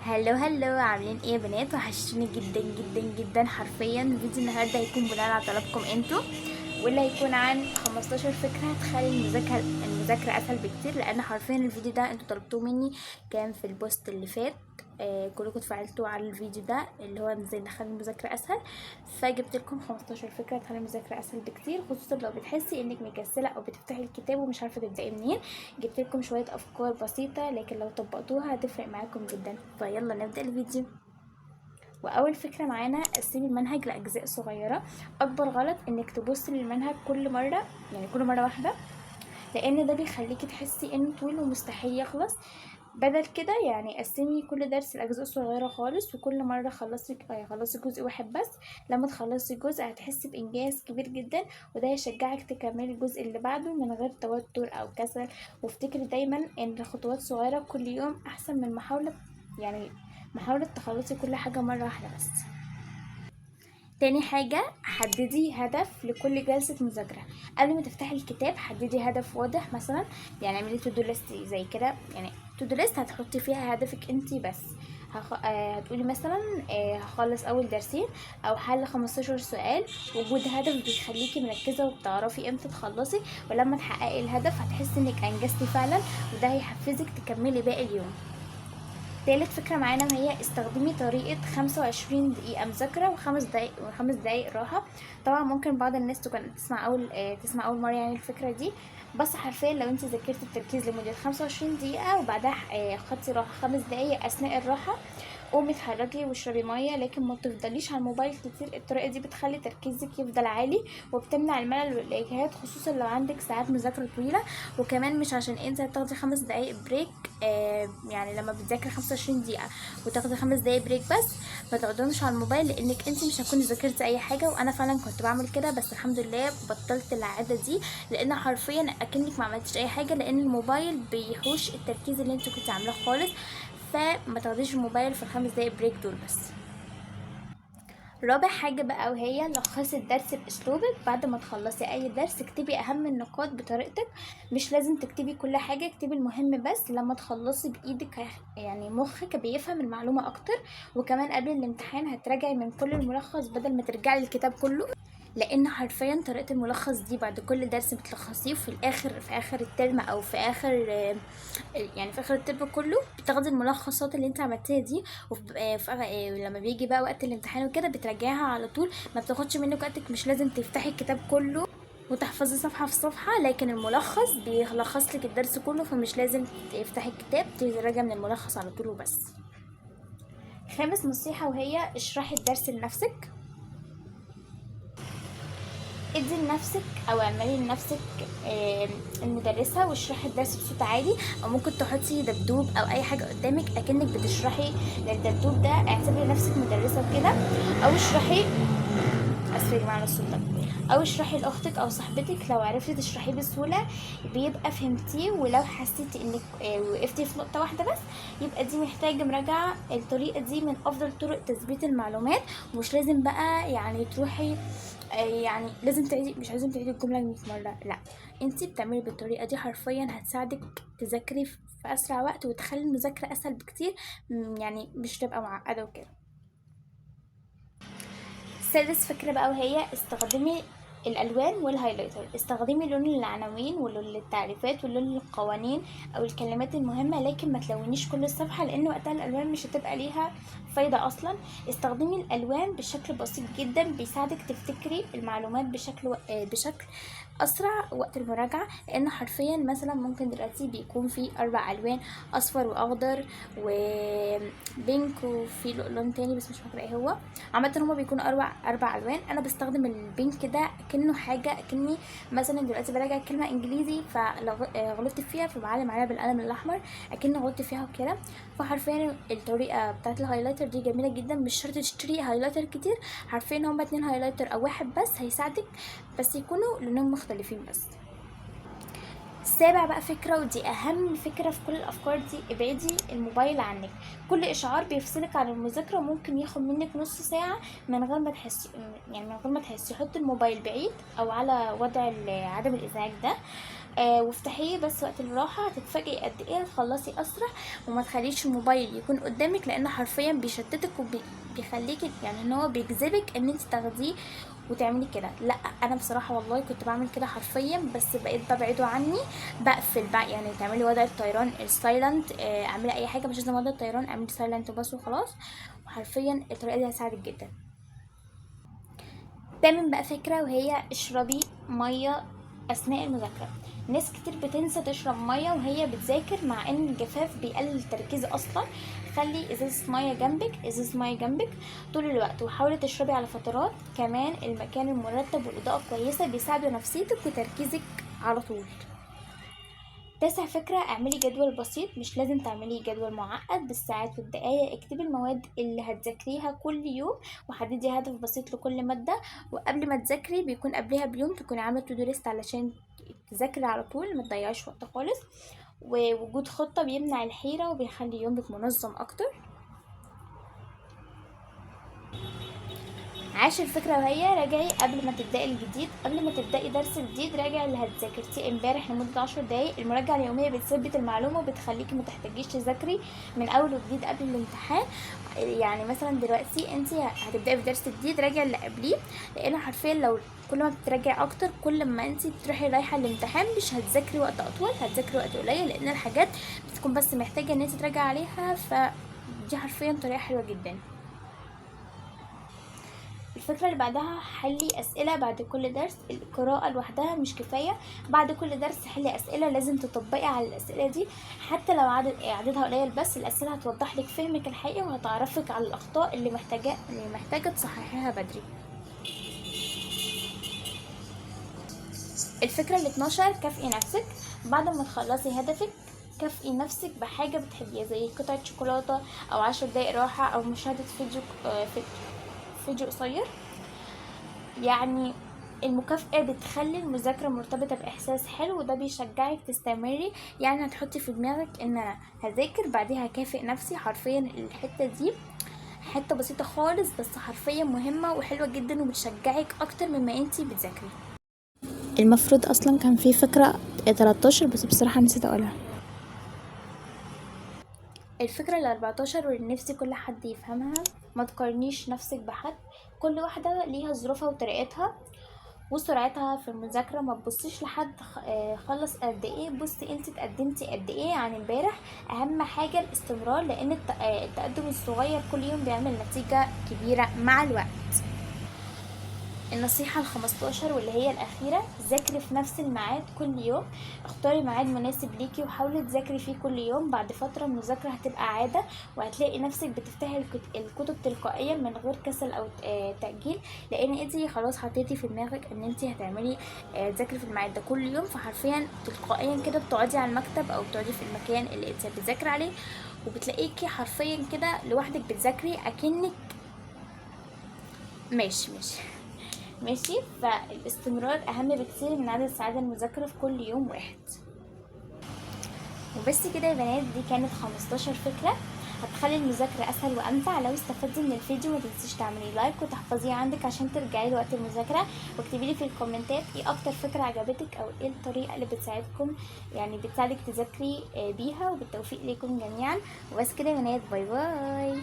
هلو عاملين ايه يا بنات؟ وحشتوني جدا جدا جدا. حرفيا فيديو النهارده هيكون بناء على طلبكم انتوا، واللي هيكون عن 15 فكره هتخلي المذاكره اسهل بكتير، لان حرفيا الفيديو ده انتوا طلبتوه مني. كان في البوست اللي فات. كلكم اتفاعلتوا على الفيديو ده اللي هو ازاي نخلي المذاكره اسهل، فجبت لكم 15 فكره تخلي المذاكره اسهل بكتير، خصوصا لو بتحسي انك مكسله او بتفتحي الكتاب ومش عارفه تبداي منين. جبت لكم شويه افكار بسيطه، لكن لو طبقتوها هتفرق معاكم جدا. فيلا نبدا الفيديو. واول فكره معانا، قسمي المنهج لاجزاء صغيره. اكبر غلط انك تبصي للمنهج كل مره، يعني كل مره واحده، لان ده بيخليكي تحسي انه طويل ومستحيل يخلص. بدل كده يعني قسمي كل درس لاجزاء صغيره خالص، وكل مره خلصي جزء واحد بس. لما تخلصي جزء هتحسي بانجاز كبير جدا، وده هيشجعك تكملي الجزء اللي بعده من غير توتر او كسل. وافتكري دايما ان خطوات صغيره كل يوم احسن من محاولة تخلصي كل حاجة مرة واحدة بس. تاني حاجة، حددي هدف لكل جلسة مذاكرة. قبل ما تفتحي الكتاب حددي هدف واضح، مثلا يعني اعملي تو دو ليست زي كده، يعني تو دو ليست هتحطي فيها هدفك انتي بس. هتقولي مثلا هخلص اول درسين، او حل 15 سؤال. وجود هدف بيخليكي مركزة وبتعرفي امتى تخلصي، ولما تحققي الهدف هتحسي انك انجزتي فعلا، وده هيحفزك تكملي باقي اليوم. تالت فكرة معانا وهي استخدمي طريقة 25 دقيقة مذاكرة وخمس دقايق راحة. طبعا ممكن بعض الناس تكون تسمع أول مرة يعني الفكرة دي، بس حرفيا لو انت ذاكرتي التركيز لمدة 25 دقيقة وبعدها خدتي راحة 5 دقايق أثناء الراحة، قومي اتحركي واشربي مية، لكن ما تفضليش على الموبايل كتير. الطريقة دي بتخلي تركيزك يفضل عالي، وبتمنع الملل والإجهاد، خصوصا لو عندك ساعات مذاكرة طويلة. وكمان مش عشان انت هتاخدي 5 دقايق بريك، يعني لما بتذاكري 25 دقيقة وتاخدي 5 دقايق بريك بس، ما تقعدوش على الموبايل، لانك انت مش هتكوني ذاكرتي اي حاجة. وانا فعلا كنت بعمل كده، بس الحمد لله بطلت العادة دي، لان حرفيا اكنك ما عملتش اي حاجة، لان الموبايل بيحوش التركيز اللي انت كنت عاملاه خالص. فما تاخديش الموبايل في ال5 دقايق بريك دول بس. رابع حاجة بقى وهي لخصي الدرس بأسلوبك. بعد ما تخلصي أي درس اكتبي أهم النقاط بطريقتك، مش لازم تكتبي كل حاجة، اكتبي المهم بس. لما تخلصي بإيدك يعني مخك بيفهم المعلومة أكتر. وكمان قبل الامتحان هتراجعي من كل الملخص بدل ما ترجعي الكتاب كله، لان حرفيا طريقه الملخص دي بعد كل درس بتلخصيه في اخر الترم، او في اخر يعني في اخر الترم كله بتاخدي الملخصات اللي انت عملتيها دي. لما بيجي بقى وقت الامتحان وكده بتراجعها على طول، ما بتاخدش منك وقتك. مش لازم تفتحي الكتاب كله وتحفظي صفحة في صفحة، لكن الملخص بيلخص لك الدرس كله، فمش لازم تفتحي الكتاب، تراجع من الملخص على طول وبس. خامس نصيحة وهي اشرحي الدرس لنفسك. ادي لنفسك او اعملي لنفسك المدرسة، واشرحي الدرس بصوت عالي، او ممكن تحطي دبدوب او اي حاجة قدامك اكنك بتشرحي للدبدوب ده. اعتبري نفسك مدرسة كده، او اشرحي، اسفه يا جماعه الصوت ده، او اشرحي لاختك او صاحبتك. لو عرفتي تشرحيه بسهوله بيبقى فهمتيه، ولو حسيتي انك وقفتي في نقطه واحده بس، يبقى دي محتاجه مراجعه. الطريقه دي من افضل طرق تثبيت المعلومات، ومش لازم بقى يعني تروحي يعني لازم تعيدي، مش لازم تعيدي الجمله 100 مره، لا. انتي بتعملي بالطريقه دي حرفيا هتساعدك تذاكري في اسرع وقت، وتخلي المذاكره اسهل بكتير، يعني مش تبقى معقده وكده. سادس فكرة بقى وهي استخدمي الالوان والهايلايتر. استخدمي لون للعناوين ولون للتعريفات ولون للقوانين او الكلمات المهمة، لكن ما تلونيش كل الصفحة، لان وقتها الالوان مش هتبقى ليها فايدة اصلا. استخدمي الالوان بشكل بسيط جدا، بيساعدك تفتكري المعلومات بشكل اسرع وقت المراجعة، لان حرفيا مثلا ممكن دلوقتي بيكون في 4 الوان، اصفر واخضر وبينك، وفي لون تاني بس مش فاكره ايه هو. عامه هما بيكونوا 4 الوان. انا بستخدم البينك ده كأنه حاجه، اكني مثلا دلوقتي براجع كلمه انجليزي، فلو غلطت فيها فبعلم عليها بالقلم الاحمر اكني غلطت فيها وكده. فحرفيا الطريقه بتاعت الهايلايتر دي جميله جدا، مش شرط تشتري هايلايتر كتير، حرفيا هما 2 هايلايتر او واحد بس هيساعدك، بس يكونوا لونهم مختلفين بس. السابع بقى فكرة، ودي أهم فكرة في كل الأفكار دي، ابعدي الموبايل عنك. كل إشعار بيفصلك عن المذاكرة، وممكن ياخد منك نص ساعة من غير ما تحسي، يعني من غير ما تحسي. حطي الموبايل بعيد أو على وضع عدم الإزعاج ده. وافتحيه بس وقت الراحه، هتتفاجئي قد ايه هتخلصي اسرع. وما تخليش الموبايل يكون قدامك، لان حرفيا بيشتتك وبيخليكي يعني ان هو بيجذبك ان انت تاخديه وتعملي كده. لا انا بصراحه والله كنت بعمل كده حرفيا، بس بقيت ببعده عني. بقفل بقى، يعني تعملي وضع الطيران السايلنت، اعملي اي حاجه مش لازم وضع الطيران، اعملي سايلنت بس وخلاص. وحرفيا الطريقه دي هتساعدك جدا. تامن بقى فكرة، وهي اشربي مية أثناء المذاكرة. ناس كتير بتنسى تشرب مية وهي بتذاكر، مع ان الجفاف بيقلل التركيز اصلا. خلي ازازة مية جنبك، ازازة مية جنبك طول الوقت، وحاولي تشربي على فترات. كمان المكان المرتب والإضاءة كويسة بيساعدوا نفسيتك وتركيزك على طول. تاسع فكرة، اعملي جدول بسيط، مش لازم تعملي جدول معقد بالساعات والدقايق. اكتبي المواد اللي هتذاكريها كل يوم، وحددي هدف بسيط لكل مادة. وقبل ما تذاكري بيكون قبلها بيوم تكوني عاملة تو دو ليست علشان تذاكري على طول، ما تضيعيش وقت خالص. ووجود خطة بيمنع الحيرة وبيخلي يومك منظم اكتر. عاشر فكرة، وهي راجعي قبل ما تبدأي الجديد. قبل ما تبدأي درس جديد راجعي اللي هتذاكرتيه امبارح لمدة 10 دقايق. المراجعة اليومية بتثبت المعلومة وبتخليكي متحتاجيش تذاكري من أول وجديد قبل الامتحان. يعني مثلا دلوقتي انت هتبدأي في درس جديد، راجعي اللي قبليه. لأن حرفيا لو كل ما بتراجعي أكتر، كل ما انت تروحي رايحة الامتحان مش هتذاكري وقت أطول، هتذاكري وقت قليل، لأن الحاجات بتكون بس محتاجة ان انت تراجعي عليها. فدي حرفيا طريقة حلوة جدا. الفكرة اللي بعدها، حلي أسئلة بعد كل درس. القراءة لوحدها مش كفاية، بعد كل درس حلي أسئلة، لازم تطبقي على الأسئلة دي. حتى لو عددها قليل، بس الأسئلة هتوضح لك فهمك الحقيقي وهتعرفك على الأخطاء اللي محتاجة تصححيها بدري. الفكرة ال 12، كافئي نفسك بعد ما تخلصي هدفك. كافئي نفسك بحاجة بتحبيها، زي قطعة شوكولاتة أو 10 دقايق راحة أو مشاهدة فيديو قصير. يعني المكافأة بتخلي المذاكرة مرتبطة بإحساس حلو، وده بيشجعك تستمري. يعني هتحطي في دماغك ان انا هذاكر بعدها هكافئ نفسي. حرفيا الحتة دي حتة بسيطة خالص، بس حرفيا مهمة وحلوة جدا وبتشجعك اكتر مما انتي بتذاكري. المفروض اصلا كان في فكرة 13، بس بصراحة نسيت اقولها. الفكرة ال 14 واللي نفسي كل حد يفهمها، ما تقارنيش نفسك بحد. كل واحدة ليها ظروفها وطريقتها وسرعتها في المذاكرة. ما تبصيش لحد خلص قد ايه، بصي انت اتقدمتي قد ايه عن امبارح. اهم حاجة الاستمرار، لان التقدم الصغير كل يوم بيعمل نتيجة كبيرة مع الوقت. النصيحة ال 15 واللي هي الأخيرة، ذاكري في نفس الميعاد كل يوم. اختاري ميعاد مناسب ليكي وحاولي تذاكري فيه كل يوم. بعد فترة المذاكرة هتبقى عادة، وهتلاقي نفسك بتفتحي الكتب تلقائيا من غير كسل أو تأجيل، لأن انتي خلاص حطيتي في دماغك ان انتي هتعملي تذاكري في الميعاد ده كل يوم. فحرفيا تلقائيا كده بتقعدي على المكتب أو بتقعدي في المكان اللي انتي بتذاكري عليه، وبتلاقيكي حرفيا كده لوحدك بتذاكري أكنك ماشي. فالاستمرار اهم بكتير من عدد ساعات المذاكرة في كل يوم واحد. وبس كده يا بنات، دي كانت 15 فكرة هتخلي المذاكرة اسهل وامتع. لو استفدتي من الفيديو ما تنسيش تعملي لايك وتحفظيه عندك عشان ترجعي لوقت المذاكرة، واكتبي لي في الكومنتات ايه اكتر فكرة عجبتك او ايه الطريقة اللي بتساعدكم، يعني بتساعدك تذاكري بيها. وبالتوفيق ليكم جميعا. وبس كده يا بنات، باي باي.